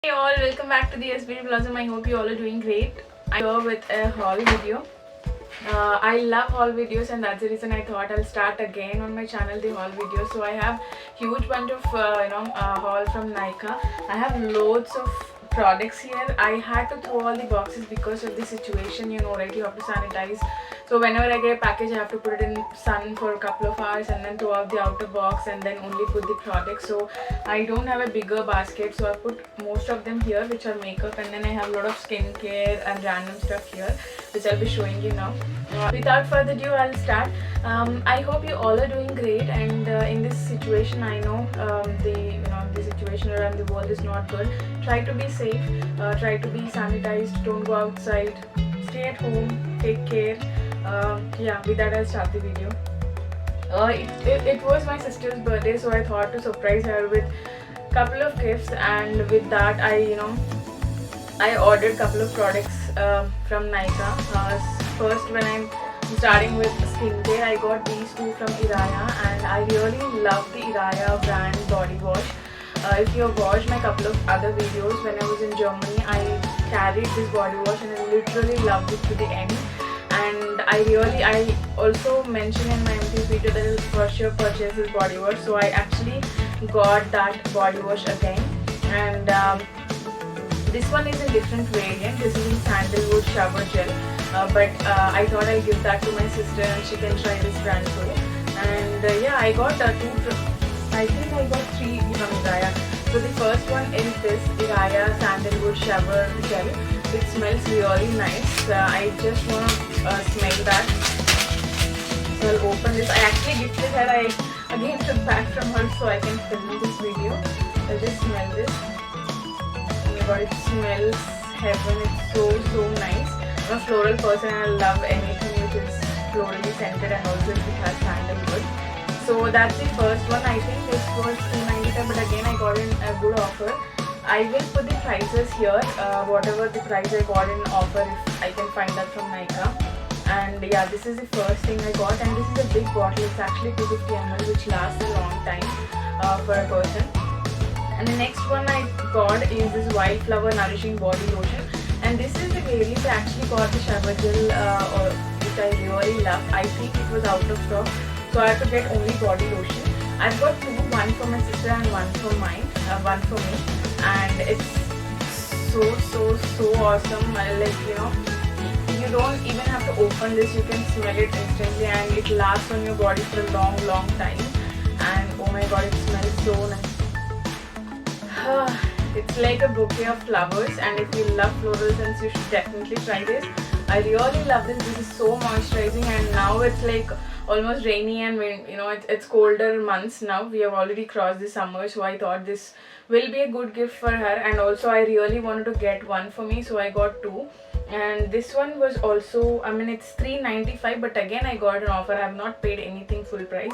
Hey all, welcome back to the DiaBeautyBlossoms. I hope you all are doing great. I'm here with a haul video. I love haul videos and that's the reason I thought I'll start again on my channel the haul video. So I have huge bunch of haul from Nykaa. I have loads of products here. I had to throw all the boxes because of the situation, right? You have to sanitize. So whenever I get a package, I have to put it in sun for a couple of hours and then throw out the outer box and then only put the product. So I don't have a bigger basket, so I put most of them here, which are makeup, and then I have a lot of skincare and random stuff here, which I'll be showing you now. Without further ado, I'll start. I hope you all are doing great, and in this situation, I know the situation around the world is not good. Try to be safe, try to be sanitized, don't go outside, stay at home, take care. With that I'll start the video. It was my sister's birthday, so I thought to surprise her with couple of gifts, and with that I ordered couple of products from Nykaa. First, when I'm starting with skincare, I got these two from NYKAA, and I really love the NYKAA brand body wash. If you have watched my couple of other videos, when I was in Germany, I carried this body wash and I literally loved it to the end. And I also mentioned in my MT's video that I'll for sure purchase this body wash. So I actually got that body wash again, and this one is a different variant. This is in sandalwood shower gel, but I thought I'll give that to my sister and she can try this brand too. And I got I think I got three from NYKAA. So the first one is this NYKAA sandalwood shower gel. It smells really nice. I just want to smell that. So I'll open this. I actually gifted her. I again took back from her so I can film this video. I'll just smell this. Oh my god, it smells heaven. It's so nice. I'm a floral person and I love anything which is florally scented, and also if it has sandalwood. So that's the first one. I think this was $2.95, but again I got in a good offer. I will put the prices here, whatever the price I got in offer, if I can find that from Nykaa. And yeah, this is the first thing I got, and this is a big bottle. It's actually 250 ml, which lasts a long time for a person. And the next one I got is this Wildflower Nourishing Body Lotion, and this is the variant. I actually got the shower gel, which I really love. I think it was out of stock, so I had to get only body lotion. I've got two, one for my sister and one for one for me, and it's so awesome. You don't even have to open this, you can smell it instantly, and it lasts on your body for a long time. And oh my god, it smells so nice. It's like a bouquet of flowers, and if you love floral scents, you should definitely try this. I really love this. This is so moisturizing, and now it's like almost rainy and it's colder months now. We have already crossed the summer, so I thought this will be a good gift for her, and also I really wanted to get one for me, so I got two. And this one was also, it's $3.95, but again I got an offer. I have not paid anything full price.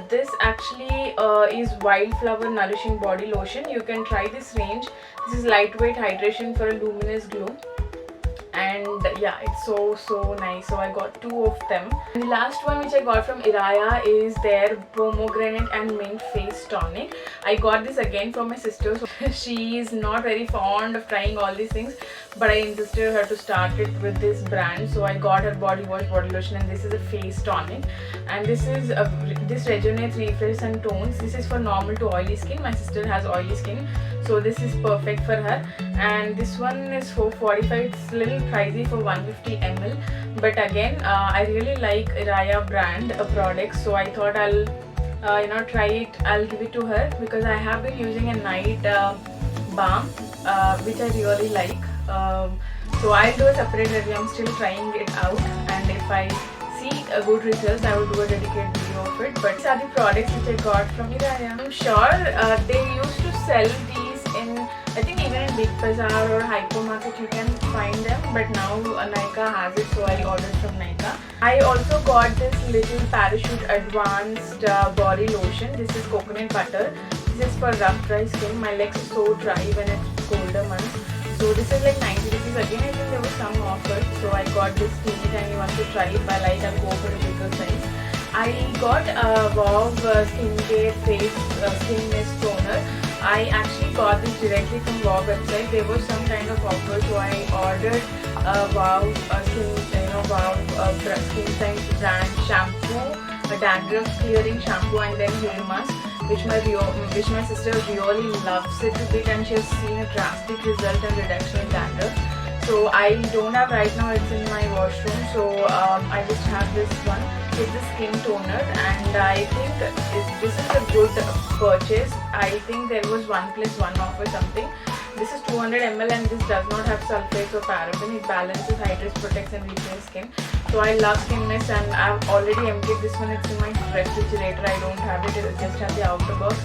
This actually is Wildflower Nourishing Body Lotion. You can try this range. This is lightweight hydration for a luminous glow, and yeah, it's so nice. So I got two of them. And the last one which I got from NYKAA is their pomegranate and mint face tonic. I got this again from my sister. So she is not very fond of trying all these things, but I insisted her to start it with this brand. So I got her body wash, body lotion, and this is a face tonic, and this rejuvenates, refreshes and tones. This is for normal to oily skin. My sister has oily skin, so this is perfect for her. And this one is for $45. It's a little pricey for 150 ml, but again I really like NYKAA brand products, so I thought I'll try it. I'll give it to her because I have been using a night balm which I really like. So I'll do a separate review. I'm still trying it out, and if I see a good results, I will do a dedicated video of it. But these are the products which I got from NYKAA. I'm sure they used to sell these in, I think even in Big Bazaar or Hypermarket you can find them, but now Nykaa has it, so I ordered from Nykaa. I also got this little Parachute Advanced body lotion. This is coconut butter. This is for rough dry skin. My legs are so dry when it's colder months. So this is like 90 rupees. Again, I think there was some offer, so I got this teeny tiny one to try. If I like, I'll go for a bigger size. I got a Wow Skincare face skin mist toner. I actually got this directly from Wow website. There was some kind of offer, so I ordered Wow Skin Science brand shampoo, a dandruff clearing shampoo, and then hair mask, which my sister really loves it a bit, and she has seen a drastic result and reduction in dandruff. So I don't have right now, it's in my washroom, so I just have this one. It's the skin toner, and I think this is a good purchase. I think there was 1+1 off or something. This is 200 ml and this does not have sulfates or paraben. It balances, hydrates, protects and repairs skin. So I love Skin Mist, and I've already emptied this one. It's in my refrigerator. I don't have it, I just have the outer box.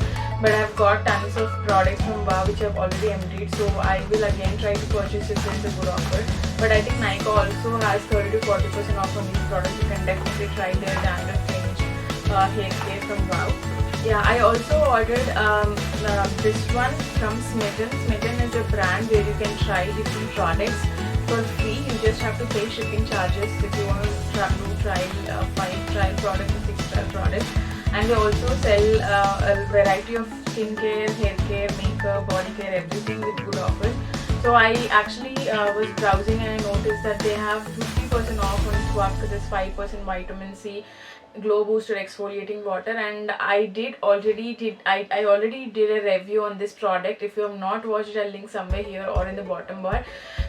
But I've got tons of products from Wow which I've already emptied. So I will again try to purchase if there is a good offer. But I think Nykaa also has 30 to 40% off on these products. You can definitely try their dandruff range hair care from Wow. Yeah, I also ordered this one from Smitten. Smitten is a brand where you can try different products for free. You just have to pay shipping charges if you want to try 5 trial products and 6 trial products. And they also sell a variety of skincare, hair care, makeup, body care, everything with good offers. So I actually was browsing and I noticed that they have 50% off on Swap because it's 5% vitamin C, glow booster exfoliating water, and I already did a review on this product. If you have not watched it, I'll link somewhere here or in the bottom bar.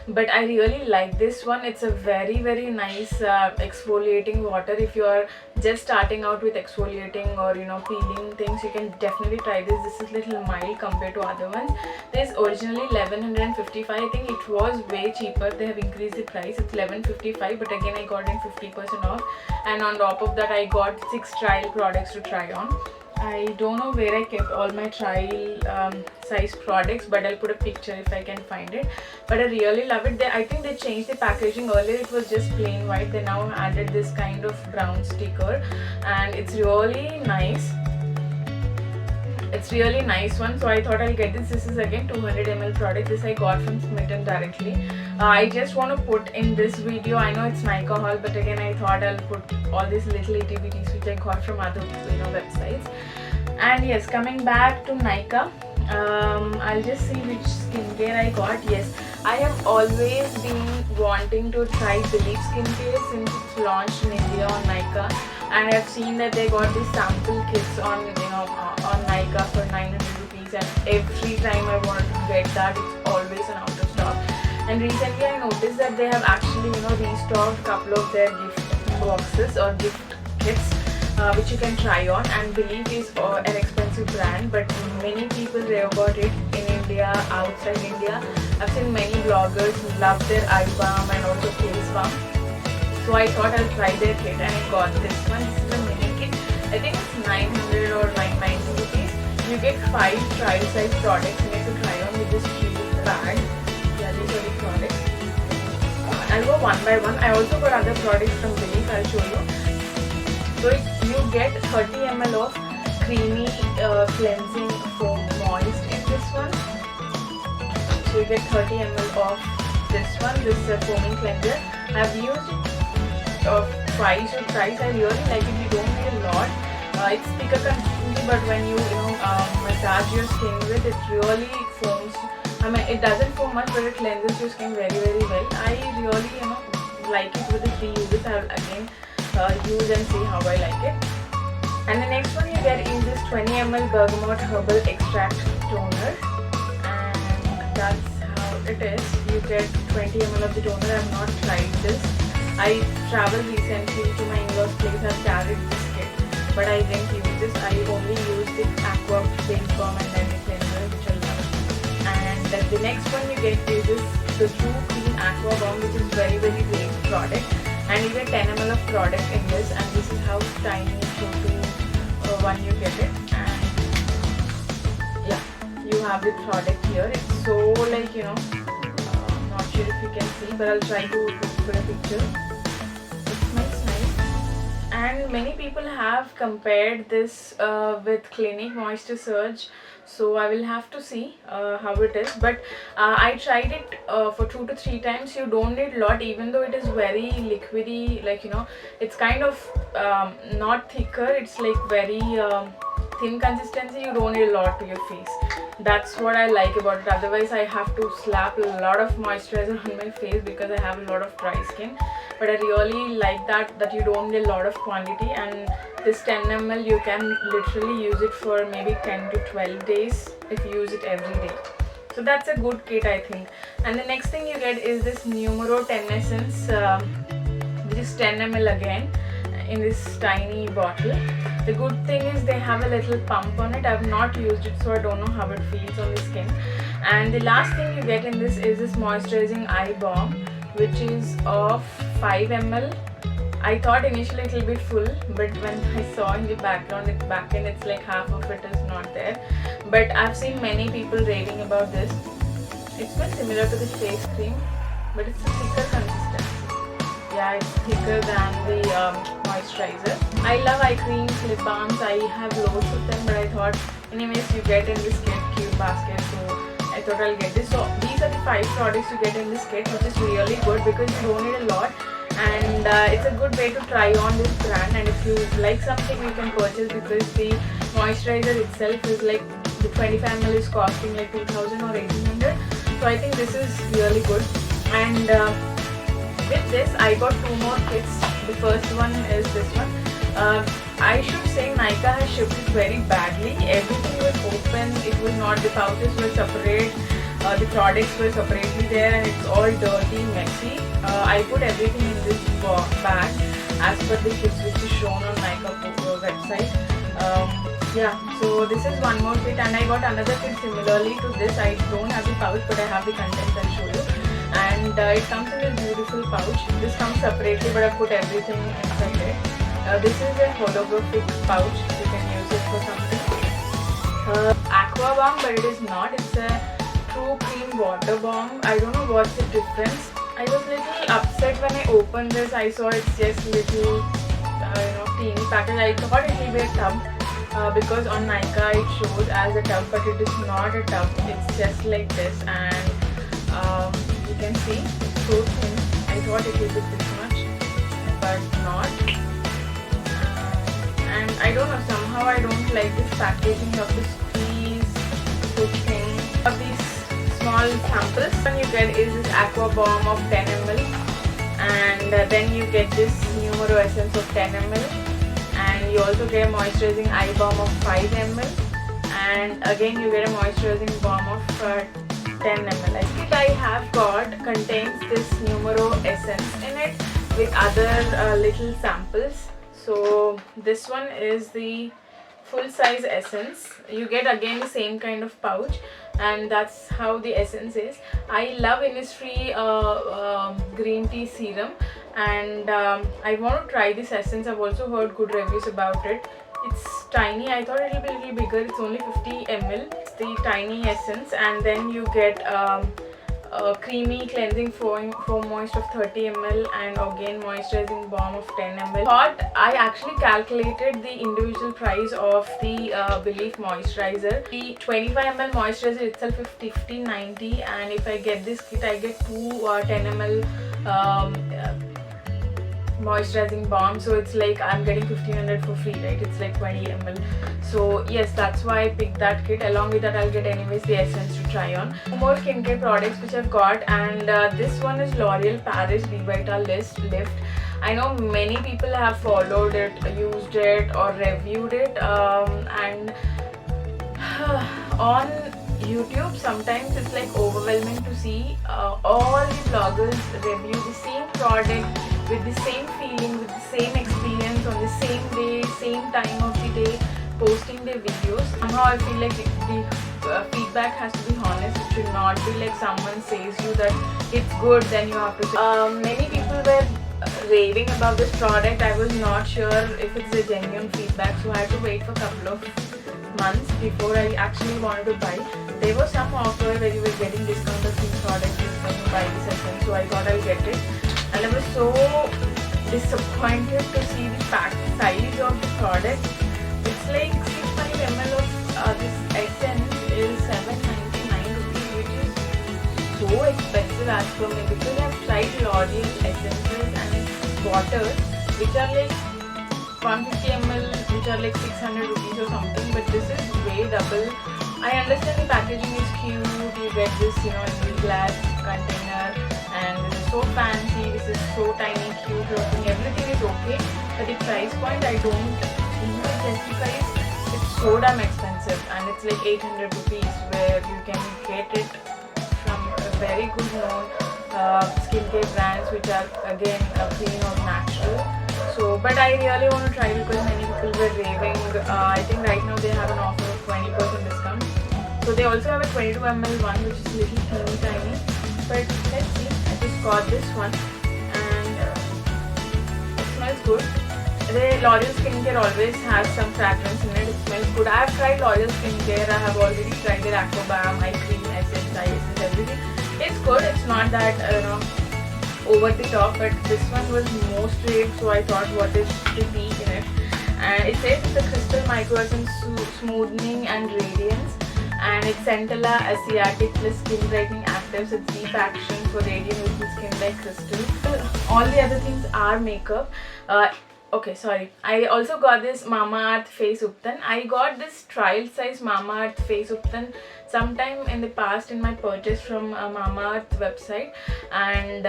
But I really like this one. It's a very nice exfoliating water. If you are just starting out with exfoliating or peeling things, you can definitely try this. This is little mild compared to other ones. This is originally 1155. I think it was way cheaper. They have increased the price. It's 1155, but again I got it 50% off, and on top of that I got 6 trial products to try on. I don't know where I kept all my trial size products, but I'll put a picture if I can find it. But I really love it. I think they changed the packaging. Earlier it was just plain white. They now added this kind of brown sticker, and it's really nice. It's really nice one, so I thought I'll get this. This is again 200 ml product. This I got from Smitten directly. I just want to put in this video, I know it's Nykaa Haul, but again I thought I'll put all these little itty-bitties which I got from other websites. And yes, coming back to Nykaa, I'll just see which skincare I got. Yes, I have always been wanting to try Believe Skincare since it's launched in India on Nykaa, and I've seen that they got these sample kits on on Nykaa for 900 rupees, and every time I want to get that, it's always an out of stock. And recently I noticed that they have actually restocked a couple of their gift boxes or gift kits which you can try on. And Believe is an expensive brand, but many people rave about it in India, outside India. I've seen many bloggers who love their eye balm and also face balm. So I thought I'll try their kit, and I got this one. This is a mini kit. I think it's 900 or 990 rupees. You get 5 trial size products in it to try on with this cute bag. Yeah, these are the products. I'll go one by one. I also got other products from Believe. I'll show you. So you get 30 ml of creamy cleansing foam moist in this one. So you get 30 ml of this one. This is a foaming cleanser. I've used twice or thrice. I really like it. You don't need a lot. It's thicker consistency, but when you massage your skin with it, really foams. I mean, it doesn't foam much, but it cleanses your skin very well. I really like it with the 3 uses. I'll again use and see how I like it. And the next one you get is this 20 ml bergamot herbal extract toner, and that's how it is. You get 20 ml of the toner. I have not tried this. I traveled recently to my in-laws place. I've carried this kit, but I didn't use this. I only used the aqua face balm and then the cleanser, which I love. And the next one you get is the True Clean Aqua Balm, which is very great product. And you get 10 ml of product in this, and this is how tiny one you get it. And yeah, you have the product here. It's so not sure if you can see, but I'll try to put a picture. It smells nice. And many people have compared this with Clinique Moisture Surge. So I will have to see how it is, but I tried it for 2 to 3 times. You don't need a lot, even though it is very liquidy, it's kind of not thicker. It's like very thin consistency, you don't need a lot to your face. That's what I like about it. Otherwise I have to slap a lot of moisturizer on my face because I have a lot of dry skin. But I really like that you don't need a lot of quantity, and this 10 ml you can literally use it for maybe 10 to 12 days if you use it every day. So that's a good kit, I think. And the next thing you get is this Numero 10 Essence, which is 10 ml again in this tiny bottle. The good thing is they have a little pump on it. I've not used it, so I don't know how it feels on the skin. And the last thing you get in this is this moisturizing eye balm, which is of 5 ml. I thought initially it will be full, but when I saw in the background, it's like half of it is not there. But I've seen many people raving about this. It's very similar to the face cream, but it's a thicker consistency. Yeah, it's thicker than the moisturizer. I love eye creams, lip balms. I have loads of them, but I thought anyways you get in this kit, cute basket, so I thought I'll get this. So these are the 5 products you get in this kit, which is really good because you don't need a lot. And it's a good way to try on this brand, and if you like something you can purchase, because the moisturizer itself is like the 25 ml is costing like 2000 or 1800. So I think this is really good. And with this I got 2 more kits. The first one is this one. I should say Nykaa has shipped it very badly. Everything was open, it was not, the pouches were separate, the products were separately there, and it's all dirty, messy. I put everything in this bag as per the kits which is shown on Nykaa website. Yeah, so this is one more kit, and I got another kit similarly to this. I don't have the pouch, but I have the contents. I'll show you. And it comes in a beautiful pouch. This comes separately, but I put everything inside it. This is a holographic pouch. You can use it for something. Aqua balm, but it is not. It's a true cream water balm. I don't know what's the difference. I was little upset when I opened this. I saw it's just little, teeny package. I thought it will be a tub. Because on Nykaa it shows as a tub, but it is not a tub. It's just like this, and you can see it's so thin. I thought it would be this much, but not. And I don't know, somehow I don't like this packaging of the squeeze, so thin. Of these small samples, one you get is this aqua balm of 10 ml, and then you get this Numero Essence of 10 ml. And you also get a moisturizing eye balm of 5 ml, and again you get a moisturizing balm of 10 ml. I think I have got contains this Numero Essence in it with other little samples. So this one is the full size essence. You get again the same kind of pouch, and that's how the essence is. I love Innisfree green tea serum, and I want to try this essence. I've also heard good reviews about it. It's tiny. I thought it will be a little bigger. It's only 50 ml. It's the tiny essence, and then you get a creamy cleansing foam moist of 30 ml, and again moisturizing balm of 10 ml. I actually calculated the individual price of the Belief moisturizer. The 25 ml moisturizer itself is 50.90, and if I get this kit I get 2 10 ml moisturizing balm, so it's like I'm getting 1500 for free, right? It's like 20 ml. So yes, that's why I picked that kit. Along with that I'll get anyways the essence to try on. 2 more skincare products which I've got, and this one is L'Oreal Paris DiaBeautyBlossoms Lift. I know many people have followed it, used it or reviewed it, and on YouTube sometimes it's like overwhelming to see all the bloggers review the same product with the same feeling, with the same experience, on the same day, same time of the day, posting their videos. Somehow I feel like the feedback has to be honest. It should not be like someone says you that it's good, then you have to say. Many people were raving about this product. I was not sure if it's a genuine feedback, so I had to wait for a couple of months before I actually wanted to buy. There was some offer where you were getting discount of these products when you buy this essence, so I thought I'll get it. And I was so disappointed to see the pack size of the product. It's like 65 ml of this essence is 799 rupees, which is so expensive as per me, because I've tried L'Oreal essences and waters which are like 150 ml which are like 600 rupees or something, but this is way double. I understand the packaging is cute, you get this, you know, in the glass container, and this is so fancy, this is so tiny, cute looking, everything is okay, but the price point I don't think it justifies. It's so damn expensive, and it's like 800 rupees where you can get it from a very good known skincare brands which are again clean or natural. So, but I really want to try because many people were raving. I think right now they have an offer of 20% discount. So they also have a 22 ml one which is little teeny tiny. But let's see. I just got this one and it smells good. The L'Oreal Skincare always has some fragrance in it. It smells good. I have tried L'Oreal Skincare. I have already tried their Aqua Balm, Eye Cream, Essence, Eye Essence, everything. It's good. It's not that over the top, but this one was most raved, so I thought what is the peak in it. And it says it's a crystal microessence smoothing and radiance, and it's Centella Asiatic plus skin brightening actives. It's deep action for radiant looking skin like crystal. All the other things are makeup. Okay, sorry. I also got this Mamaearth Face Uptan. I got this trial size Mamaearth Face Uptan sometime in the past in my purchase from Mamaearth website, and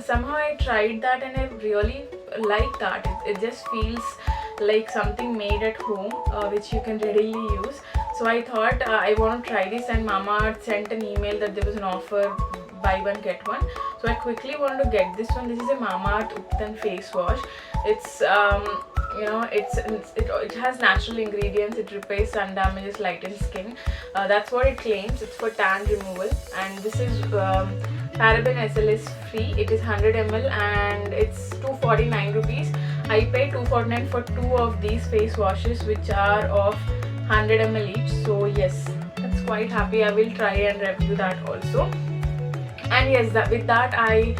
somehow I tried that and I really like that. It just feels like something made at home, which you can readily use. So I thought I want to try this, and Mamaearth sent an email that there was an offer, buy one get one. So I quickly wanted to get this one. This is a Mamaearth Uptan face wash. It's you know, it has natural ingredients. It repairs sun damages, lightens skin. That's what it claims. It's for tan removal, and this is paraben SLS free. It is 100 ml and it's 249 rupees. I paid 249 for two of these face washes which are of 100 ml each. So yes, that's quite happy. I will try and review that also. And yes, with that I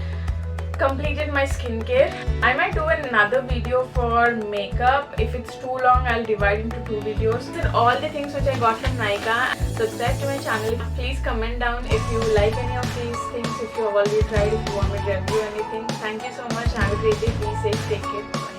completed my skincare. I might do another video for makeup. If it's too long, I'll divide into two videos. These are all the things which I got from Nykaa. Subscribe to my channel. Please comment down if you like any of these things, if you have already tried, if you want me to review anything. Thank you so much. Have a great day. Be safe. Take care.